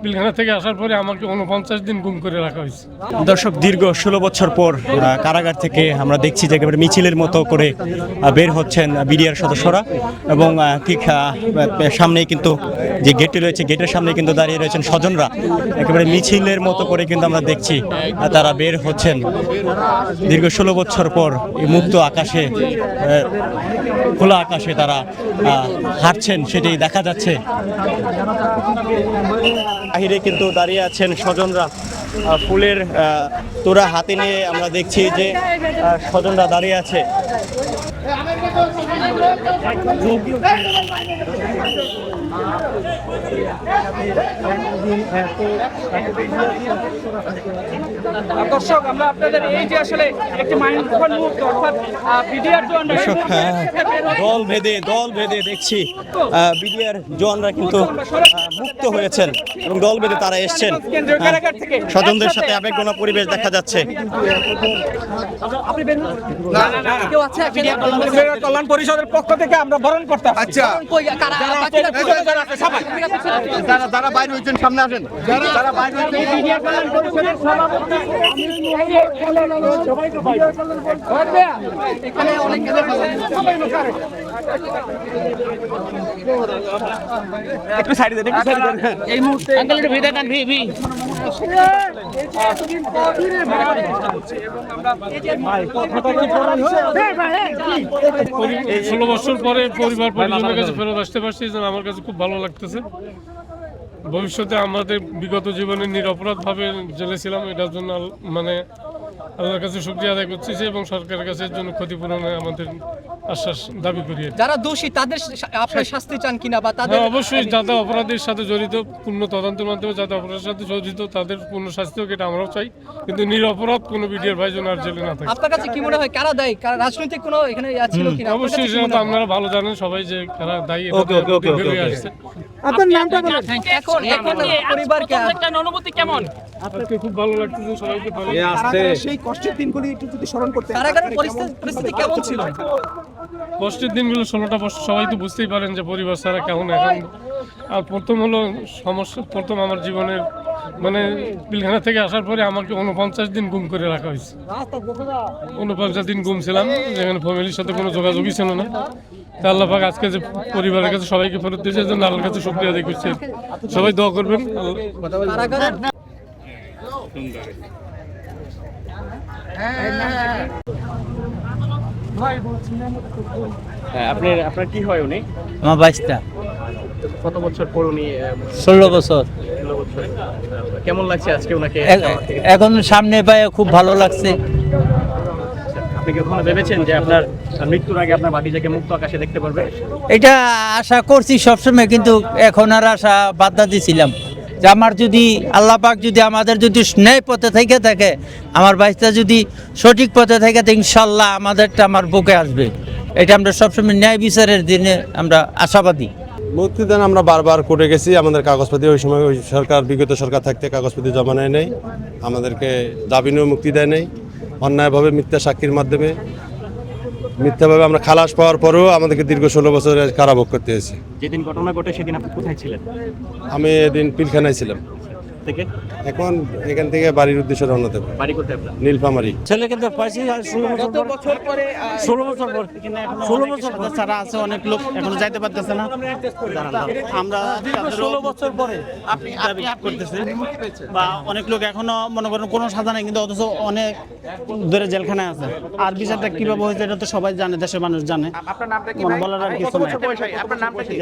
পিলখানা থেকে আসার পরে আমাকে 49 দিন গুম করে রাখা হয়েছে। দর্শক, দীর্ঘ 16 বছর পর কারাগার থেকে আমরা দেখছি যে একেবারে মিছিলের মতো করে বের হচ্ছেন বিডিআর সদস্যরা এবং ঠিক সামনেই কিন্তু যে গেটটি রয়েছে, গেটের সামনে কিন্তু দাঁড়িয়ে রয়েছেন স্বজনরা। একেবারে মিছিলের মতো করে কিন্তু আমরা দেখছি তারা বের হচ্ছেন দীর্ঘ 16 বছর পর এই মুক্ত আকাশে, খোলা আকাশে তারা হাঁটছেন, সেটাই দেখা যাচ্ছে। বাহিরে কিন্তু দাঁড়িয়ে আছেন স্বজনরা, ফুলের তোড়া হাতে নিয়ে আমরা দেখছি যে স্বজনরা দাঁড়িয়ে আছে। দর্শক, আমরা আপনাদের এই যে আসলে একটি মাইলফলক মুহূর্ত, অর্থাৎ বিডিআর জওয়ানরা দল ভেদে দেখছি বিডিআর জওয়ানরা কিন্তু মুক্ত হয়েছেন এবং দল ভেদে তারা এসছেন। স্বজনদের সাথে আবেগঘন পরিবেশ দেখা যাচ্ছে। কল্যাণ পরিষদের পক্ষ থেকে আমরা বরণ করতে। আচ্ছা, যারা বাইরে হয়েছেন সামনে আসেন। যারা বাইরে একটু সাইড দেন, একটু সাইড দেন। এই মুহূর্তে আঙ্কেল একটু ভিডিও দেন, ভি 16 বছর পরে পরিবার পরিজনের কাছে ফেরত আসতে পারছি, আমার কাছে খুব ভালো লাগতেছে। ভবিষ্যতে আমাদের বিগত জীবনে নিরপরাধভাবে জেলে ছিলাম, এটার জন্য মানে আল্লাহর কাছে শুকরিয়া আদায় করছি এবং সরকারের কাছে এর জন্য ক্ষতিপূরণে আমাদের আশ্বাস দাবি করি। যারা দোষী তাদের আপনি শাস্তি চান কিনা, বা তাদের অবশ্যই যারা অপরাধের সাথে জড়িত, পূর্ণ তদন্তের মাধ্যমে যারা অপরাধের সাথে জড়িত তাদের পূর্ণ শাস্তি হোক, এটা আমরাও চাই। কিন্তু নিরপরাধ কোনো বিডিআর ভাই যেন আর জেলে না থাকে। আপনার কাছে কি মনে হয় কারা দায়ী? কারা রাজনৈতিক কোনো এখানে ছিল কিনা? অবশ্যই সেটা তো আপনারা ভালো জানেন সবাই যে কারা দায়ী। আপনার নামটা বলেন। এখন পরিবারকে অনুভূতি কেমন? আজকে খুব ভালো লাগতেছে, সবাইকে ভালো সেই কষ্টের দিনগুলি একটু যদি স্মরণ করতে। কারাগারের পরিস্থিতি কেমন ছিল? কষ্টের দিনগুলো 16টা বছর সবাই তো বুঝতেই পারেন যে পরিবার ছাড়া কেমন। এখন আর প্রথম হলো সমস্যা, প্রথম আমার জীবনের মানে পিলখানা থেকে আসার পরে আমাকে 49 দিন গুম করে রাখা হয়েছে। 49 দিন গুম ছিলাম, যেখানে ফ্যামিলির সাথে কোনো যোগাযোগই ছিল না। তা আল্লাহ পাক আজকে যে পরিবারের কাছে সবাইকে ফেরত দিয়েছে, জন্য আল্লাহর কাছে শুকরিয়া আদায় করছি। সবাই দোয়া করবেন। আপনার কি হয় উনি? আমার বাইশটা। কত বছর পর উনি? 16 বছর। কেমন লাগছে আজকে ওনাকে? এখন সামনে পায়ে খুব ভালো লাগছে। আপনি কি কখনো ভেবেছেন যে আপনার মৃত্যুর আগে আপনার ভাতিজাকে মুক্ত আকাশে দেখতে পারবে? এটা আশা করছি সবসময়, কিন্তু এখন আর আশা বাদ দিয়েছিলাম যে আমার যদি আল্লাহ পাক যদি আমাদের যদি ন্যায় পথে থেকে থাকে, আমার বাইশটা যদি সঠিক পথে থেকে থাকে, ইনশাল্লাহ আমাদেরটা আমার বুকে আসবে। এটা আমরা সবসময় ন্যায় বিচারের দিনে আমরা আশাবাদী। মুক্তিদান আমরা বারবার করে গেছি, আমাদের কাগজপাতি ওই সময় ওই সরকার, বিগত সরকার থাকতে কাগজপাতি জমা নেয় নেই, আমাদেরকে জামিনেও মুক্তি দেয় নেই। অন্যায়ভাবে মিথ্যা সাক্ষীর মাধ্যমে মিথ্যাভাবে আমরা খালাস পাওয়ার পরেও আমাদেরকে দীর্ঘ 16 বছর কারাভোগ করতে হয়েছে। যেদিন ঘটনা ঘটে সেদিন আপনি কোথায় ছিলেন? আমি এদিন পিলখানায় ছিলাম। এখন এখান থেকে বাড়ির উদ্দেশ্যে রওনা দেব। বাড়ি কোথায় আপনার? নীলফামারী। ছেলে কিন্তু পাইছি 16 বছর পরে। 16 বছর ছাড়া আছে, অনেক লোক এখনো যাইতে পারতেছে না। আমরা 16 বছর পরে আপনি করতেছে, বা অনেক লোক এখনো মনে করেন কোনো সাজা নেই, কিন্তু অথচ অনেক ধরে জেলখানায় আছে। আর বিচারটা কিভাবে হয়েছে এটা তো সবাই জানে, দেশের মানুষ জানে। আপনার নামটা কি? বলার আর কিছু নাই। আপনার নামটা কি?